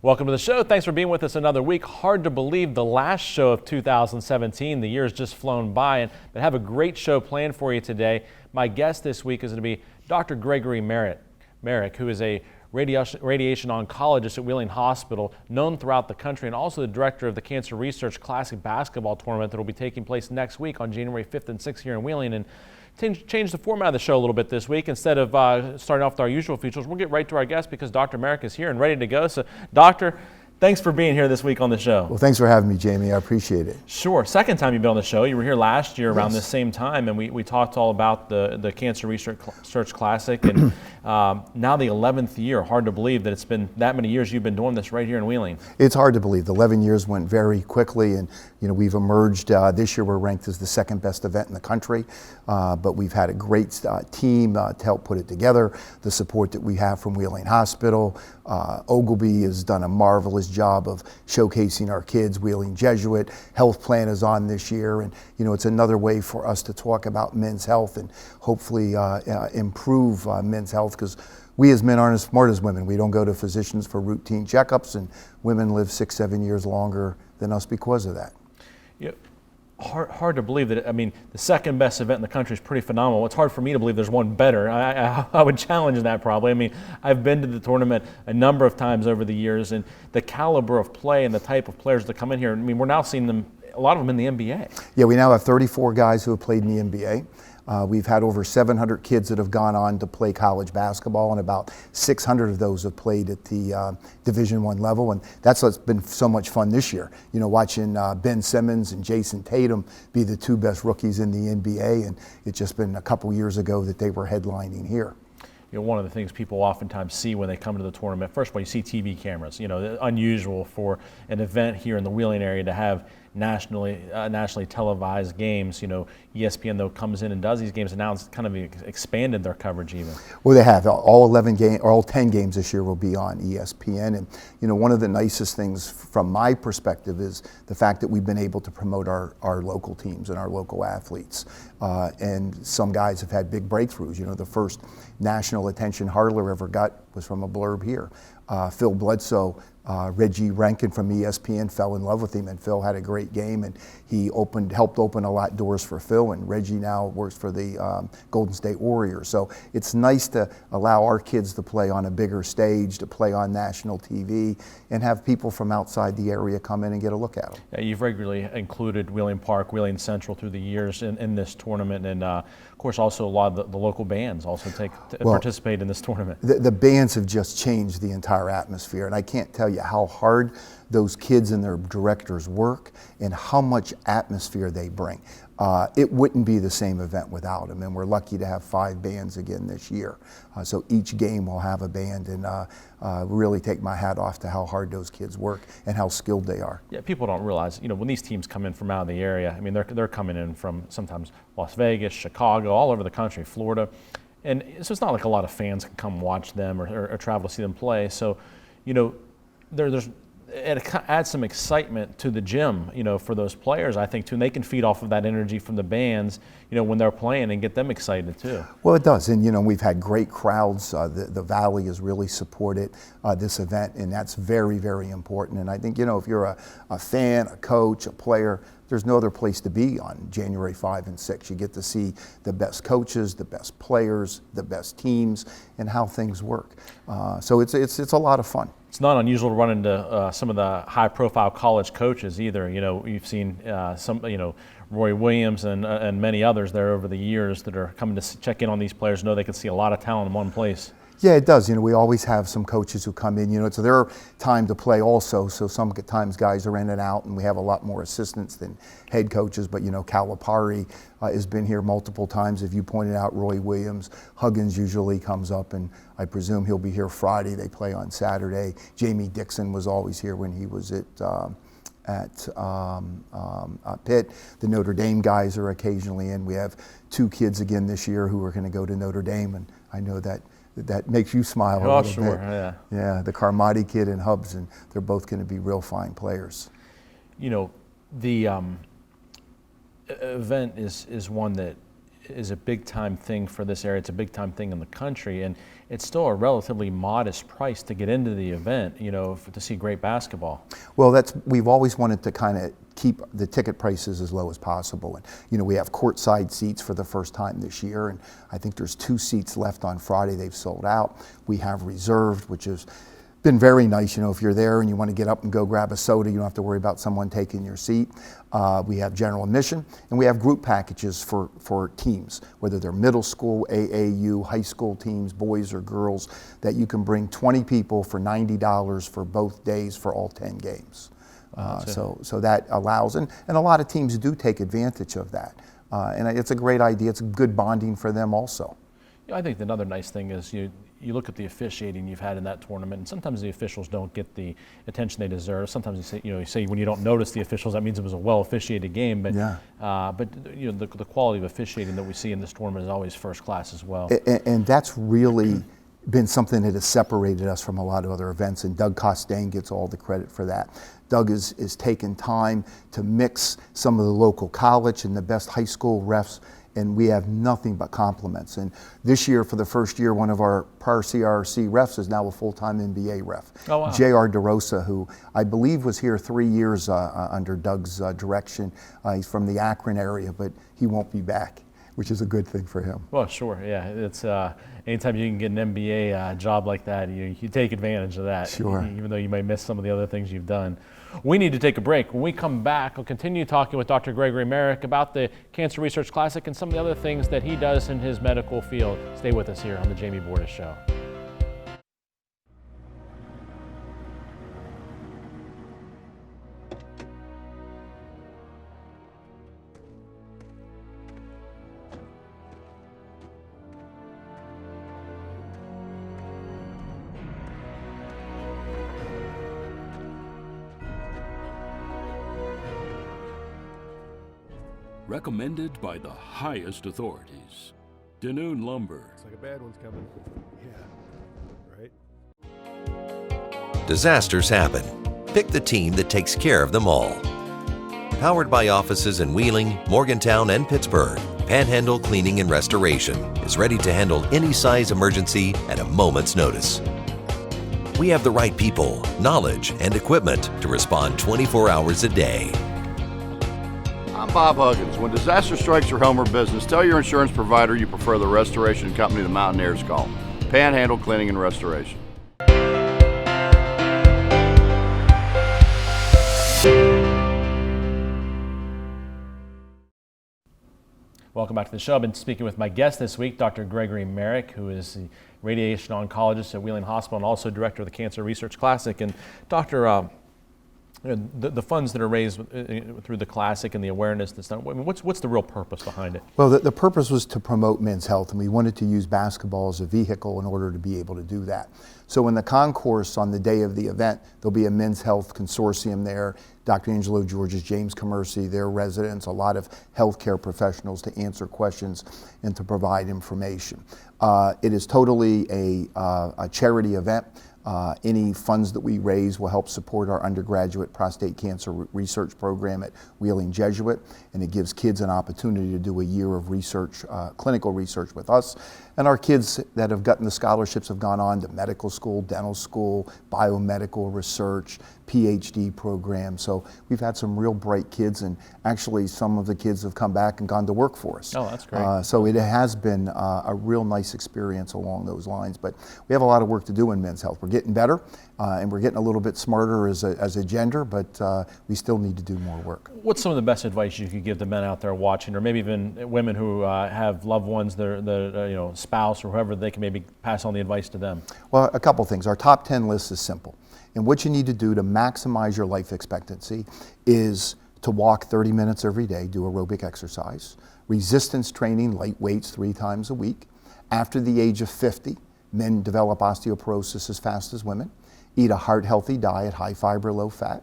Welcome to the show. Thanks for being with us another week. Hard to believe the last show of 2017. The year has just flown by, but have a great show planned for you today. My guest this week is going to be Dr. Gregory Merrick, who is a radiation oncologist at Wheeling Hospital, known throughout the country, and also the director of the Cancer Research Classic basketball tournament that will be taking place next week on January 5th and 6th here in Wheeling. And change the format of the show a little bit this week. Instead of starting off with our usual features, we'll get right to our guest because Dr. Merrick is here and ready to go. So, Doctor, thanks for being here this week on the show. Well, thanks for having me, Jamie. I appreciate it. Sure. Second time you've been on the show. You were here last year around this same time, and we talked all about the Cancer Research Classic, and now the 11th year. Hard to believe that it's been that many years you've been doing this right here in Wheeling. It's hard to believe. The 11 years went very quickly, and we've emerged. This year we're ranked as the second best event in the country, but we've had a great team to help put it together. The support that we have from Wheeling Hospital. Ogilvy has done a marvelous job of showcasing our kids. Wheeling Jesuit Health Plan is on this year, and it's another way for us to talk about men's health and hopefully improve men's health, because we as men aren't as smart as women. We don't go to physicians for routine checkups, and women live 6-7 years longer than us because of that. Yep. Hard to believe that. I mean, the second best event in the country is pretty phenomenal. It's hard for me to believe there's one better. I would challenge that probably. I mean, I've been to the tournament a number of times over the years, and the caliber of play and the type of players that come in here. I mean, we're now seeing them, a lot of them in the NBA. Yeah, we now have 34 guys who have played in the NBA. We've had over 700 kids that have gone on to play college basketball, and about 600 of those have played at the Division I level, and that's what's been so much fun this year. Watching Ben Simmons and Jason Tatum be the two best rookies in the NBA, and it's just been a couple years ago that they were headlining here. One of the things people oftentimes see when they come to the tournament, first of all, you see TV cameras. Unusual for an event here in the Wheeling area to have nationally televised games. ESPN though comes in and does these games, and now it's kind of expanded their coverage even. Well, they have. All 10 games this year will be on ESPN, and one of the nicest things from my perspective is the fact that we've been able to promote our local teams and our local athletes. And some guys have had big breakthroughs. The first national attention Harler ever got was from a blurb here. Phil Bledsoe, Reggie Rankin from ESPN fell in love with him, and Phil had a great game, and he helped open a lot of doors for Phil, and Reggie now works for the Golden State Warriors. So it's nice to allow our kids to play on a bigger stage, to play on national TV, and have people from outside the area come in and get a look at them. Yeah, you've regularly included Wheeling Park, Wheeling Central through the years in this tournament, and of course also a lot of the local bands also participate in this tournament. The bands have just changed the entire atmosphere, and I can't tell you how hard those kids and their directors work and how much atmosphere they bring. It wouldn't be the same event without them, and we're lucky to have 5 bands again this year. So each game will have a band, and really take my hat off to how hard those kids work and how skilled they are. Yeah, people don't realize, when these teams come in from out of the area, I mean, they're coming in from sometimes Las Vegas, Chicago, all over the country, Florida. And so it's not like a lot of fans can come watch them or travel to see them play. So, it adds some excitement to the gym, for those players, I think, too. And they can feed off of that energy from the bands, when they're playing, and get them excited, too. Well, it does. And, we've had great crowds. The Valley has really supported this event, and that's very, very important. And I think, if you're a fan, a coach, a player, there's no other place to be on January 5 and 6. You get to see the best coaches, the best players, the best teams, and how things work. So it's a lot of fun. It's not unusual to run into some of the high-profile college coaches either. You've seen some, Roy Williams and many others there over the years that are coming to check in on these players, know they can see a lot of talent in one place. Yeah, it does. We always have some coaches who come in, it's their time to play also. So sometimes guys are in and out, and we have a lot more assistants than head coaches. But, Calipari has been here multiple times. If you pointed out Roy Williams, Huggins usually comes up, and I presume he'll be here Friday. They play on Saturday. Jamie Dixon was always here when he was at Pitt. The Notre Dame guys are occasionally in. We have 2 kids again this year who are going to go to Notre Dame, and I know that makes you smile a little bit. Yeah. Yeah, the Carmody kid and Hubbs, and they're both going to be real fine players. The event is one that is a big time thing for this area. It's a big time thing in the country, and it's still a relatively modest price to get into the event, to see great basketball. Well, we've always wanted to kind of keep the ticket prices as low as possible. And, we have courtside seats for the first time this year, and I think there's 2 seats left on Friday. They've sold out. We have reserved, which has been very nice. If you're there and you want to get up and go grab a soda, you don't have to worry about someone taking your seat. We have general admission, and we have group packages for teams, whether they're middle school, AAU, high school teams, boys or girls, that you can bring 20 people for $90 for both days for all 10 games. So that allows, and a lot of teams do take advantage of that. And it's a great idea. It's good bonding for them also. I think another nice thing is you look at the officiating you've had in that tournament, and sometimes the officials don't get the attention they deserve. Sometimes you say when you don't notice the officials, that means it was a well officiated game. But yeah. The quality of officiating that we see in this tournament is always first class as well. And that's really been something that has separated us from a lot of other events, and Doug Costain gets all the credit for that. Doug is taken time to mix some of the local college and the best high school refs, and we have nothing but compliments. And this year, for the first year, one of our prior CRC refs is now a full-time NBA ref. Oh, wow. J.R. DeRosa, who I believe was here 3 years under Doug's direction. He's from the Akron area, but he won't be back, which is a good thing for him. Well, sure, yeah. It's anytime you can get an NBA job like that, you take advantage of that. Sure. Even though you may miss some of the other things you've done. We need to take a break. When we come back, we'll continue talking with Dr. Gregory Merrick about the Cancer Research Classic and some of the other things that he does in his medical field. Stay with us here on the Jamie Bordas Show. Recommended by the highest authorities. Danoon Lumber. Looks like a bad one's coming. Yeah, right? Disasters happen. Pick the team that takes care of them all. Powered by offices in Wheeling, Morgantown, and Pittsburgh, Panhandle Cleaning and Restoration is ready to handle any size emergency at a moment's notice. We have the right people, knowledge, and equipment to respond 24 hours a day. I'm Bob Huggins. When disaster strikes your home or business, tell your insurance provider you prefer the restoration company the Mountaineers call, Panhandle Cleaning and Restoration. Welcome back to the show. I've been speaking with my guest this week, Dr. Gregory Merrick, who is the radiation oncologist at Wheeling Hospital and also director of the Cancer Research Classic. And Dr. The funds that are raised through the Classic and the awareness that's done, what's the real purpose behind it? Well, the purpose was to promote men's health, and we wanted to use basketball as a vehicle in order to be able to do that. So in the concourse on the day of the event, there'll be a men's health consortium there, Dr. Angelo Georges, James Commercy, their residents, a lot of healthcare professionals to answer questions and to provide information. It is totally a charity event. Any funds that we raise will help support our undergraduate prostate cancer research program at Wheeling Jesuit, and it gives kids an opportunity to do a year of research, clinical research with us. And our kids that have gotten the scholarships have gone on to medical school, dental school, biomedical research, PhD programs. So we've had some real bright kids, and actually some of the kids have come back and gone to work for us. Oh, that's great. So it has been a real nice experience along those lines. But we have a lot of work to do in men's health. We're getting better, and we're getting a little bit smarter as a gender, but we still need to do more work. What's some of the best advice you could give to men out there watching, or maybe even women who have loved ones, their spouse or whoever, they can maybe pass on the advice to them? Well, a couple things. Our top 10 list is simple. And what you need to do to maximize your life expectancy is to walk 30 minutes every day, do aerobic exercise, resistance training, light weights 3 times a week. After the age of 50, men develop osteoporosis as fast as women. Eat a heart-healthy diet, high fiber, low fat,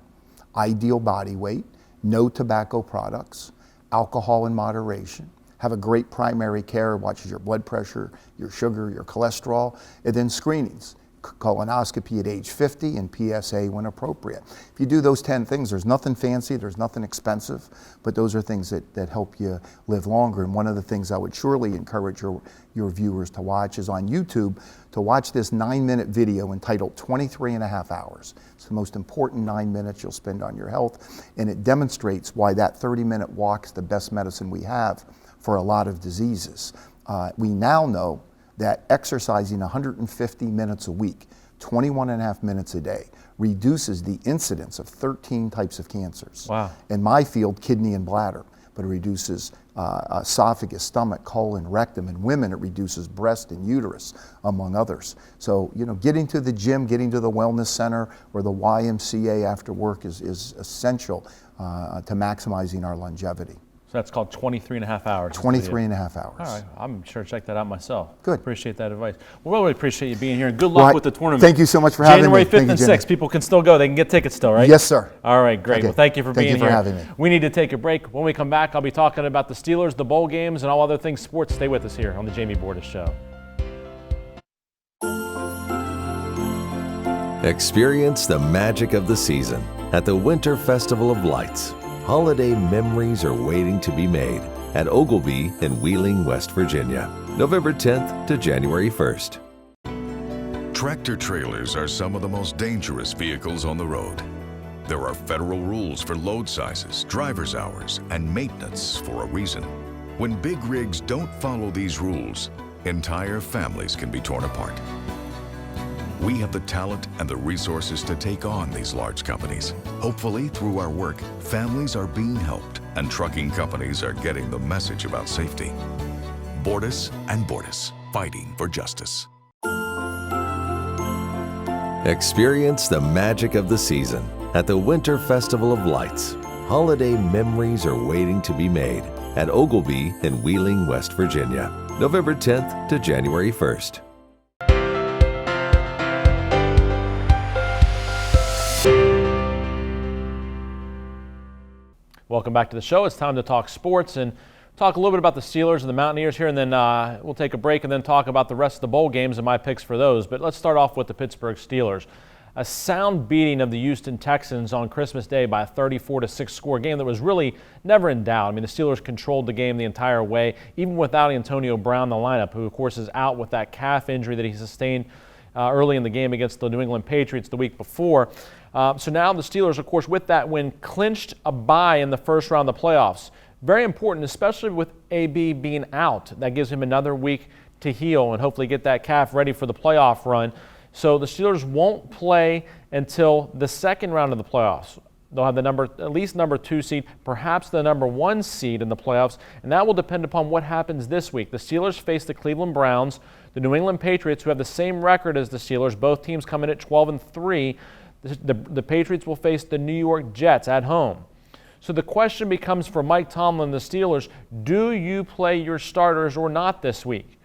ideal body weight, no tobacco products, alcohol in moderation. Have a great primary care, watches your blood pressure, your sugar, your cholesterol, and then screenings. colonoscopy at age 50, and PSA when appropriate. If you do those 10 things, there's nothing fancy, there's nothing expensive, but those are things that help you live longer. And one of the things I would surely encourage your viewers to watch is on YouTube, to watch this 9-minute video entitled 23 and a half hours. It's the most important 9 minutes you'll spend on your health, and it demonstrates why that 30-minute walk is the best medicine we have for a lot of diseases. We now know that exercising 150 minutes a week, 21 and a half minutes a day, reduces the incidence of 13 types of cancers. Wow. In my field, kidney and bladder, but it reduces esophagus, stomach, colon, rectum. In women, it reduces breast and uterus, among others. So, getting to the gym, getting to the wellness center or the YMCA after work is essential to maximizing our longevity. So that's called 23 and a half hours. 23 and a half hours. All right, I'm sure to check that out myself. Good. Appreciate that advice. Well, really appreciate you being here, and good luck with the tournament. Thank you so much for having January me. January 5th and 6th, people can still go. They can get tickets still, right? Yes, sir. All right, great. Okay. Well, thank you for being here. Thank you for having me. We need to take a break. When we come back, I'll be talking about the Steelers, the bowl games, and all other things sports. Stay with us here on the Jamie Bordas Show. Experience the magic of the season at the Winter Festival of Lights. Holiday memories are waiting to be made at Ogilvy in Wheeling, West Virginia, November 10th to January 1st. Tractor trailers are some of the most dangerous vehicles on the road. There are federal rules for load sizes, driver's hours, and maintenance for a reason. When big rigs don't follow these rules, entire families can be torn apart. We have the talent and the resources to take on these large companies. Hopefully, through our work, families are being helped and trucking companies are getting the message about safety. Bordas and Bordas, fighting for justice. Experience the magic of the season at the Winter Festival of Lights. Holiday memories are waiting to be made at Ogilvy in Wheeling, West Virginia, November 10th to January 1st. Welcome back to the show. It's time to talk sports and talk a little bit about the Steelers and the Mountaineers here, and then we'll take a break and then talk about the rest of the bowl games and my picks for those. But let's start off with the Pittsburgh Steelers. A sound beating of the Houston Texans on Christmas Day by a 34-6 score game that was really never in doubt. I mean, the Steelers controlled the game the entire way, even without Antonio Brown in the lineup, who, of course, is out with that calf injury that he sustained early in the game against the New England Patriots the week before. So now the Steelers, of course, with that win, clinched a bye in the first round of the playoffs. Very important, especially with AB being out. That gives him another week to heal and hopefully get that calf ready for the playoff run. So the Steelers won't play until the second round of the playoffs. They'll have at least number 2 seed, perhaps the number 1 seed in the playoffs, and that will depend upon what happens this week. The Steelers face the Cleveland Browns, the New England Patriots, who have the same record as the Steelers. Both teams come in at 12-3. The Patriots will face the New York Jets at home. So the question becomes for Mike Tomlin and the Steelers, do you play your starters or not this week?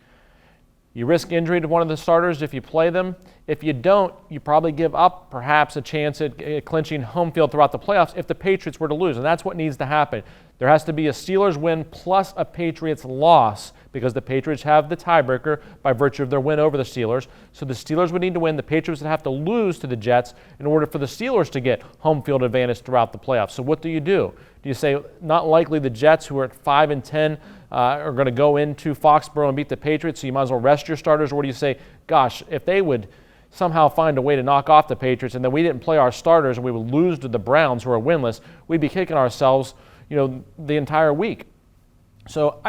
You risk injury to one of the starters if you play them. If you don't, you probably give up perhaps a chance at clinching home field throughout the playoffs if the Patriots were to lose, and that's what needs to happen. There has to be a Steelers win plus a Patriots loss because the Patriots have the tiebreaker by virtue of their win over the Steelers. So the Steelers would need to win. The Patriots would have to lose to the Jets in order for the Steelers to get home field advantage throughout the playoffs. So what do? Do you say not likely the Jets, who are at 5-10, are going to go into Foxborough and beat the Patriots, so you might as well rest your starters? Or do you say, gosh, if they would somehow find a way to knock off the Patriots and then we didn't play our starters and we would lose to the Browns, who are winless, we'd be kicking ourselves the entire week. So,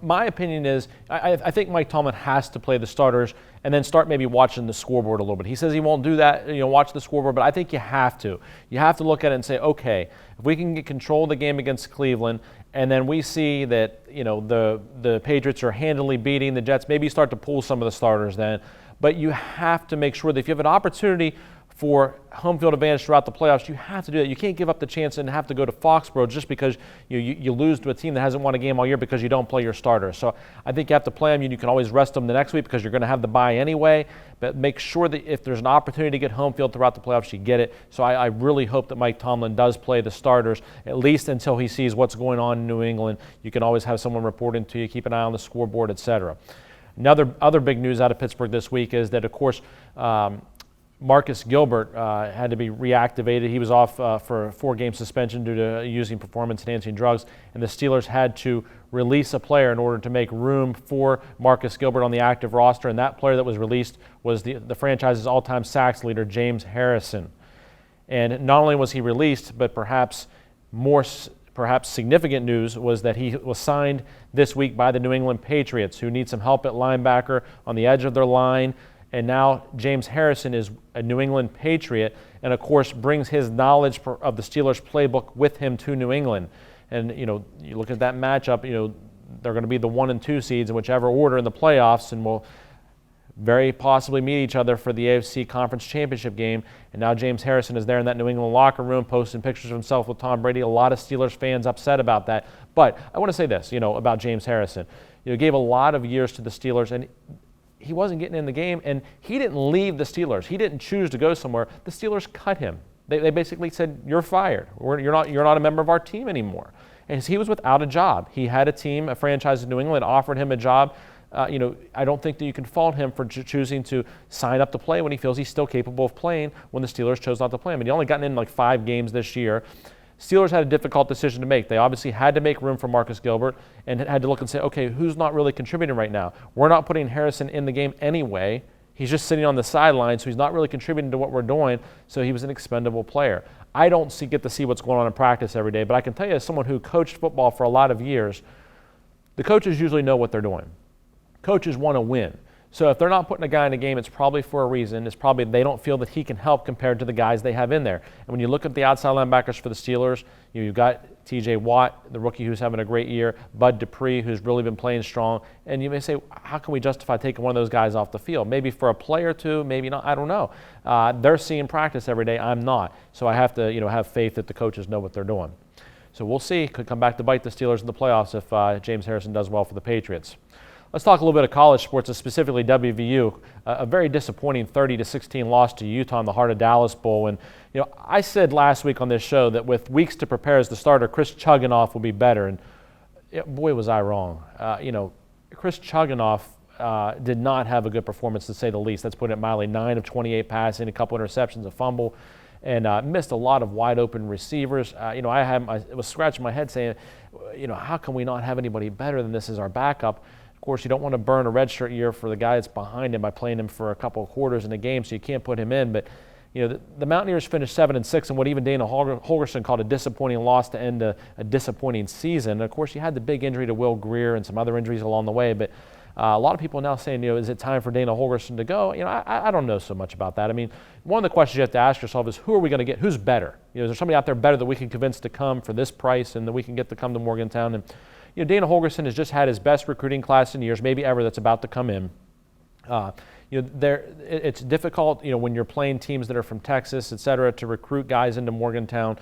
my opinion is I think Mike Tomlin has to play the starters and then start maybe watching the scoreboard a little bit. He says he won't do that, watch the scoreboard, but I think you have to. You have to look at it and say, okay, if we can get control of the game against Cleveland and then we see that, the Patriots are handily beating the Jets, maybe start to pull some of the starters then. But you have to make sure that if you have an opportunity for home field advantage throughout the playoffs, you have to do that. You can't give up the chance and have to go to Foxborough just because you lose to a team that hasn't won a game all year because you don't play your starters. So I think you have to play them. You can always rest them the next week because you're going to have the bye anyway. But make sure that if there's an opportunity to get home field throughout the playoffs, you get it. So I really hope that Mike Tomlin does play the starters, at least until he sees what's going on in New England. You can always have someone reporting to you, keep an eye on the scoreboard, etc. Other big news out of Pittsburgh this week is that, of course, Marcus Gilbert had to be reactivated. He was off for a 4-game suspension due to using performance-enhancing drugs, and the Steelers had to release a player in order to make room for Marcus Gilbert on the active roster, and that player that was released was the franchise's all-time sacks leader, James Harrison. And not only was he released, but perhaps significant news was that he was signed this week by the New England Patriots, who need some help at linebacker on the edge of their line. And now James Harrison is a New England Patriot and, of course, brings his knowledge of the Steelers playbook with him to New England. And, you look at that matchup, they're going to be the 1 and 2 seeds in whichever order in the playoffs, and will very possibly meet each other for the AFC Conference Championship game. And now James Harrison is there in that New England locker room posting pictures of himself with Tom Brady. A lot of Steelers fans upset about that. But I want to say this, about James Harrison. Gave a lot of years to the Steelers, and he wasn't getting in the game, and he didn't leave the Steelers. He didn't choose to go somewhere. The Steelers cut him. They basically said, "You're fired. You're not a member of our team anymore." And he was without a job. He had a team, a franchise in New England, offered him a job. I don't think that you can fault him for choosing to sign up to play when he feels he's still capable of playing when the Steelers chose not to play him. And he only gotten in like 5 games this year. Steelers had a difficult decision to make. They obviously had to make room for Marcus Gilbert and had to look and say, okay, who's not really contributing right now? We're not putting Harrison in the game anyway. He's just sitting on the sideline, so he's not really contributing to what we're doing, so he was an expendable player. I don't get to see what's going on in practice every day, but I can tell you as someone who coached football for a lot of years, the coaches usually know what they're doing. Coaches want to win. So if they're not putting a guy in a game, it's probably for a reason. It's probably they don't feel that he can help compared to the guys they have in there. And when you look at the outside linebackers for the Steelers, you've got T.J. Watt, the rookie who's having a great year, Bud Dupree, who's really been playing strong. And you may say, how can we justify taking one of those guys off the field? Maybe for a play or two, maybe not. I don't know. They're seeing practice every day. I'm not. So I have to have faith that the coaches know what they're doing. So we'll see. Could come back to bite the Steelers in the playoffs if James Harrison does well for the Patriots. Let's talk a little bit of college sports, and specifically WVU. A very disappointing 30-16 loss to Utah in the Heart of Dallas Bowl. And I said last week on this show that with weeks to prepare as the starter, Chris Chuganoff will be better. And boy, was I wrong. Chris Chuganoff did not have a good performance, to say the least. Let's put it mildly. 9 of 28 passing, a couple interceptions, a fumble, and missed a lot of wide open receivers. I was scratching my head saying, how can we not have anybody better than this as our backup? Of course, you don't want to burn a redshirt year for the guy that's behind him by playing him for a couple of quarters in a game, so you can't put him in. But the Mountaineers finished 7-6 in what even Dana Holgorsen called a disappointing loss to end a disappointing season. And of course, you had the big injury to Will Greer and some other injuries along the way. But a lot of people now saying, is it time for Dana Holgorsen to go? I don't know so much about that. I mean, one of the questions you have to ask yourself is, who are we going to get? Who's better? Is there somebody out there better that we can convince to come for this price and that we can get to come to Morgantown? And Dana Holgorsen has just had his best recruiting class in years, maybe ever, that's about to come in. It's difficult, when you're playing teams that are from Texas, et cetera, to recruit guys into Morgantown.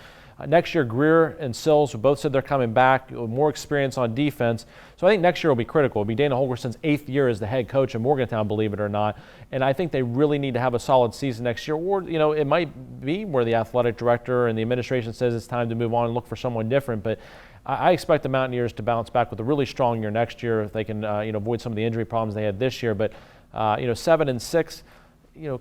Next year, Greer and Sills both said they're coming back, more experience on defense. So I think next year will be critical. It'll be Dana Holgorsen's 8th year as the head coach of Morgantown, believe it or not. And I think they really need to have a solid season next year. Or, it might be where the athletic director and the administration says it's time to move on and look for someone different. But I expect the Mountaineers to bounce back with a really strong year next year if they can, avoid some of the injury problems they had this year. But, 7-6,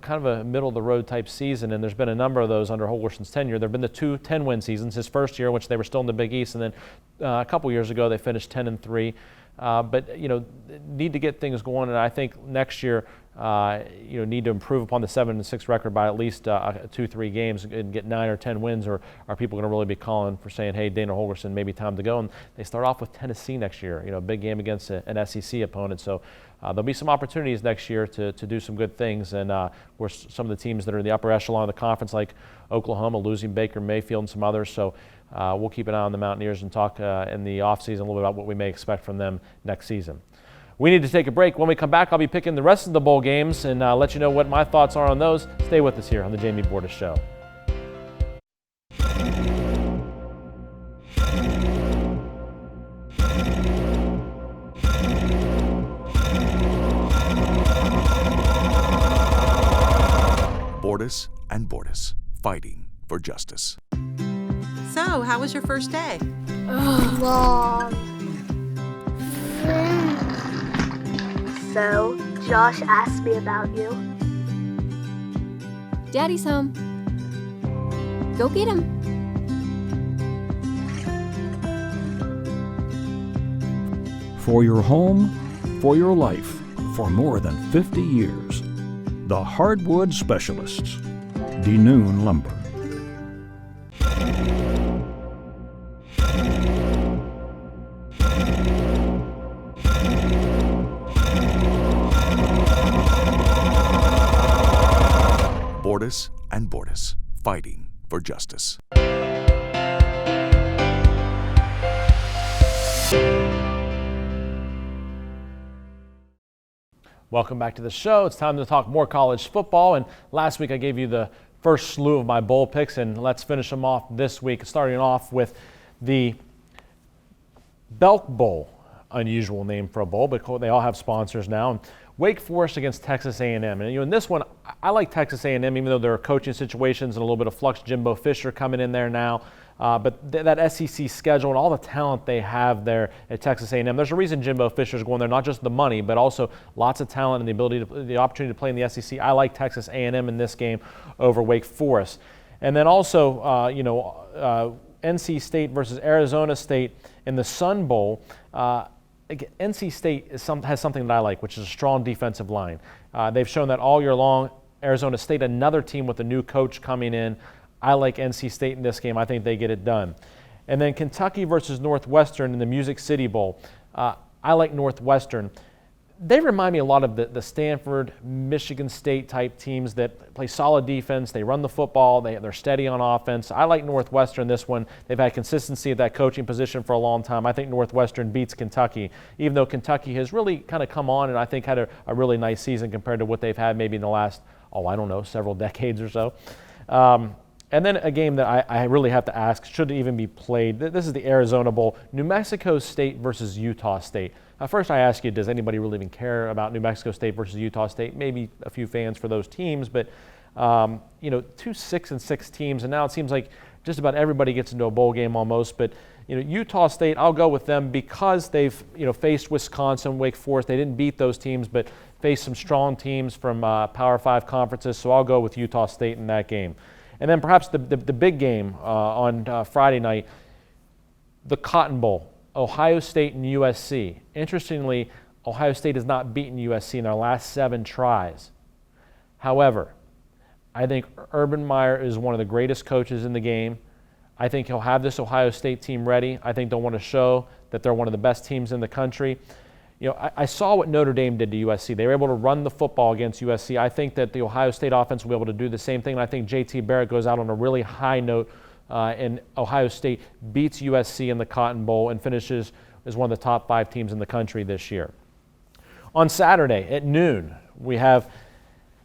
kind of a middle-of-the-road type season, and there's been a number of those under Holgorsen's tenure. There have been the 2 10-win seasons, his first year, in which they were still in the Big East, and then a couple years ago they finished 10-3. But need to get things going, and I think next year need to improve upon the 7-6 record by at least 2-3 games and get 9 or 10 wins, or are people going to really be calling for saying, hey, Dana Holgorsen, maybe time to go? And they start off with Tennessee next year, a big game against an SEC opponent. So there'll be some opportunities next year to do some good things, and where some of the teams that are in the upper echelon of the conference, like Oklahoma, losing Baker Mayfield and some others. So we'll keep an eye on the Mountaineers and talk in the offseason a little bit about what we may expect from them next season. We need to take a break. When we come back, I'll be picking the rest of the bowl games and let you know what my thoughts are on those. Stay with us here on the Jamie Bordas Show. Bordas and Bordas, fighting for justice. So, how was your first day? Long. So, Josh asked me about you. Daddy's home. Go get him. For your home, for your life, for more than 50 years. The Hardwood Specialists. Denoon Lumber. Bordas and Bordas, fighting for justice. Welcome back to the show. It's time to talk more college football. And last week I gave you the first slew of my bowl picks, and let's finish them off this week, starting off with the Belk Bowl. Unusual name for a bowl, but they all have sponsors now. And Wake Forest against Texas A&M. And in this one, I like Texas A&M, even though there are coaching situations and a little bit of flux. Jimbo Fisher coming in there now. But that SEC schedule and all the talent they have there at Texas A&M, there's a reason Jimbo Fisher's going there, not just the money, but also lots of talent and the opportunity to play in the SEC. I like Texas A&M in this game over Wake Forest. And then also, NC State versus Arizona State in the Sun Bowl. NC State has something that I like, which is a strong defensive line. They've shown that all year long. Arizona State, another team with a new coach coming in. I like NC State in this game. I think they get it done. And then Kentucky versus Northwestern in the Music City Bowl. I like Northwestern. They remind me a lot of the Stanford, Michigan State type teams that play solid defense. They run the football. They're steady on offense. I like Northwestern this one. They've had consistency at that coaching position for a long time. I think Northwestern beats Kentucky, even though Kentucky has really kind of come on and I think had a really nice season compared to what they've had maybe in the last, several decades or so. And then a game that I really have to ask, should it even be played? This is the Arizona Bowl. New Mexico State versus Utah State. First I ask you, does anybody really even care about New Mexico State versus Utah State? Maybe a few fans for those teams, but 2 6-6 teams, and now it seems like just about everybody gets into a bowl game almost. But Utah State, I'll go with them because they've faced Wisconsin, Wake Forest. They didn't beat those teams, but faced some strong teams from Power 5 conferences. So I'll go with Utah State in that game. And then perhaps the big game on Friday night, the Cotton Bowl, Ohio State and USC. Interestingly, Ohio State has not beaten USC in their last 7 tries. However, I think Urban Meyer is one of the greatest coaches in the game. I think he'll have this Ohio State team ready. I think they'll want to show that they're one of the best teams in the country. I saw what Notre Dame did to USC. They were able to run the football against USC. I think that the Ohio State offense will be able to do the same thing. And I think J.T. Barrett goes out on a really high note, and Ohio State beats USC in the Cotton Bowl and finishes as one of the top 5 teams in the country this year. On Saturday at noon, we have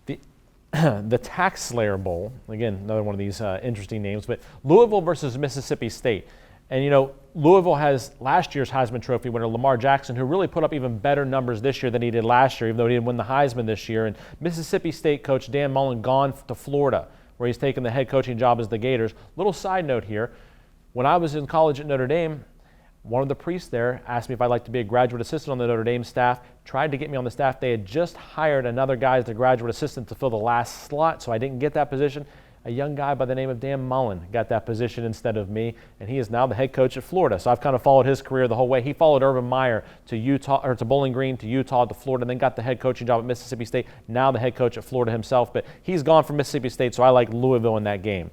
the Tax Slayer Bowl. Again, another one of these interesting names, but Louisville versus Mississippi State. And Louisville has last year's Heisman Trophy winner Lamar Jackson, who really put up even better numbers this year than he did last year, even though he didn't win the Heisman this year. And Mississippi State coach Dan Mullen gone to Florida, where he's taken the head coaching job as the Gators. Little side note here, when I was in college at Notre Dame, one of the priests there asked me if I'd like to be a graduate assistant on the Notre Dame staff, tried to get me on the staff. They had just hired another guy as the graduate assistant to fill the last slot, so I didn't get that position. A young guy by the name of Dan Mullen got that position instead of me, and he is now the head coach at Florida. So I've kind of followed his career the whole way. He followed Urban Meyer to Utah, or to Bowling Green, to Utah, to Florida, and then got the head coaching job at Mississippi State. Now the head coach at Florida himself, but he's gone from Mississippi State, so I like Louisville in that game.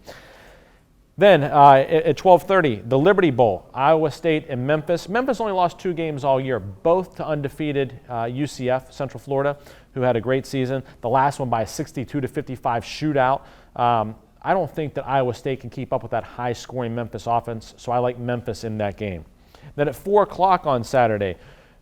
Then at 12:30, the Liberty Bowl, Iowa State and Memphis. Memphis only lost 2 games all year, both to undefeated UCF, Central Florida, who had a great season. The last one by a 62-55 shootout. I don't think that Iowa State can keep up with that high-scoring Memphis offense, so I like Memphis in that game. Then at 4 o'clock on Saturday,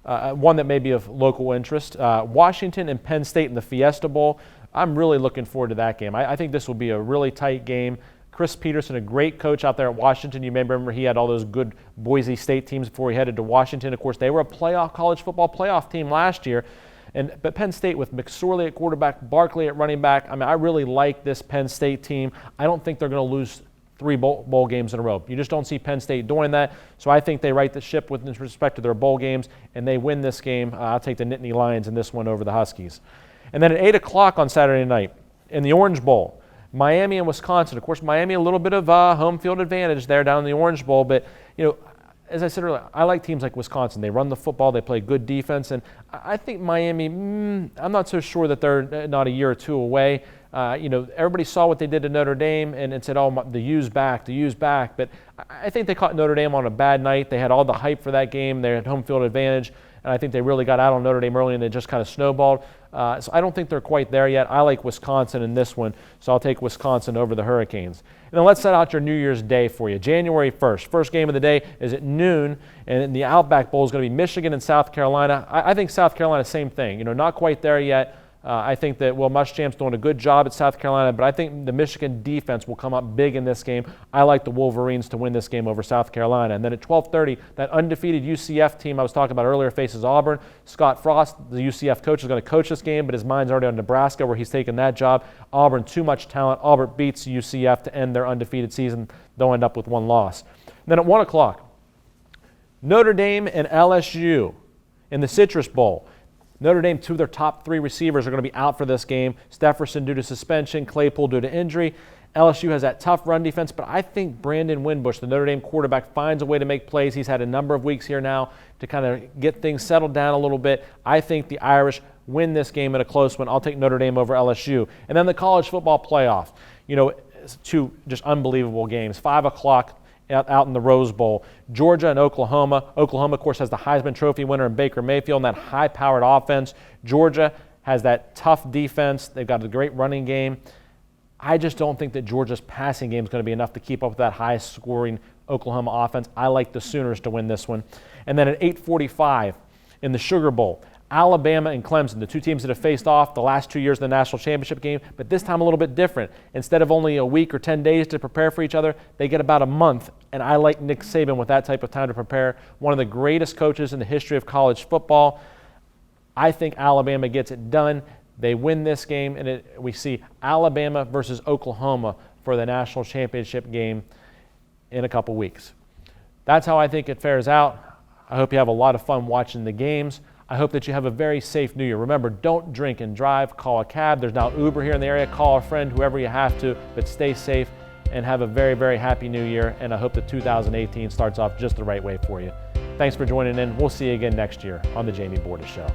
one that may be of local interest, Washington and Penn State in the Fiesta Bowl. I'm really looking forward to that game. I think this will be a really tight game. Chris Peterson, a great coach out there at Washington. You may remember he had all those good Boise State teams before he headed to Washington. Of course, they were a college football playoff team last year. But Penn State with McSorley at quarterback, Barkley at running back, I really like this Penn State team. I don't think they're going to lose 3 bowl games in a row. You just don't see Penn State doing that. So I think they right the ship with respect to their bowl games, and they win this game. I'll take the Nittany Lions in this one over the Huskies. And then at 8 o'clock on Saturday night, in the Orange Bowl, Miami and Wisconsin. Of course, Miami a little bit of home field advantage there down in the Orange Bowl, but as I said earlier, I like teams like Wisconsin. They run the football, they play good defense, and I think Miami, I'm not so sure that they're not a year or two away. Everybody saw what they did to Notre Dame and said, oh, the U's back, but I think they caught Notre Dame on a bad night. They had all the hype for that game. They had home field advantage, and I think they really got out on Notre Dame early, and they just kind of snowballed. So I don't think they're quite there yet. I like Wisconsin in this one, so I'll take Wisconsin over the Hurricanes. And then let's set out your New Year's Day for you. January 1st. First game of the day is at noon, and the Outback Bowl is going to be Michigan and South Carolina. I think South Carolina, same thing. Not quite there yet. I think that Will Muschamp's doing a good job at South Carolina, but I think the Michigan defense will come up big in this game. I like the Wolverines to win this game over South Carolina. And then at 12:30, that undefeated UCF team I was talking about earlier faces Auburn. Scott Frost, the UCF coach, is going to coach this game, but his mind's already on Nebraska, where he's taken that job. Auburn, too much talent. Auburn beats UCF to end their undefeated season. They'll end up with one loss. And then at 1 o'clock, Notre Dame and LSU in the Citrus Bowl. Notre Dame, 2 of their top 3 receivers are going to be out for this game. Stefferson due to suspension, Claypool due to injury. LSU has that tough run defense, but I think Brandon Winbush, the Notre Dame quarterback, finds a way to make plays. He's had a number of weeks here now to kind of get things settled down a little bit. I think the Irish win this game in a close one. I'll take Notre Dame over LSU. And then the college football playoff. 2 just unbelievable games. 5 o'clock. Out in the Rose Bowl. Georgia and Oklahoma. Oklahoma, of course, has the Heisman Trophy winner in Baker Mayfield and that high-powered offense. Georgia has that tough defense. They've got a great running game. I just don't think that Georgia's passing game is going to be enough to keep up with that high-scoring Oklahoma offense. I like the Sooners to win this one. And then at 8:45 in the Sugar Bowl, Alabama and Clemson, the 2 teams that have faced off the last 2 years in the national championship game, but this time a little bit different. Instead of only a week or 10 days to prepare for each other, they get about a month, and I like Nick Saban with that type of time to prepare. One of the greatest coaches in the history of college football. I think Alabama gets it done. They win this game, and we see Alabama versus Oklahoma for the national championship game in a couple weeks. That's how I think it fares out. I hope you have a lot of fun watching the games. I hope that you have a very safe New Year. Remember, don't drink and drive. Call a cab. There's now Uber here in the area. Call a friend, whoever you have to, but stay safe and have a very, very happy New Year. And I hope that 2018 starts off just the right way for you. Thanks for joining in. We'll see you again next year on The Jamie Bordas Show.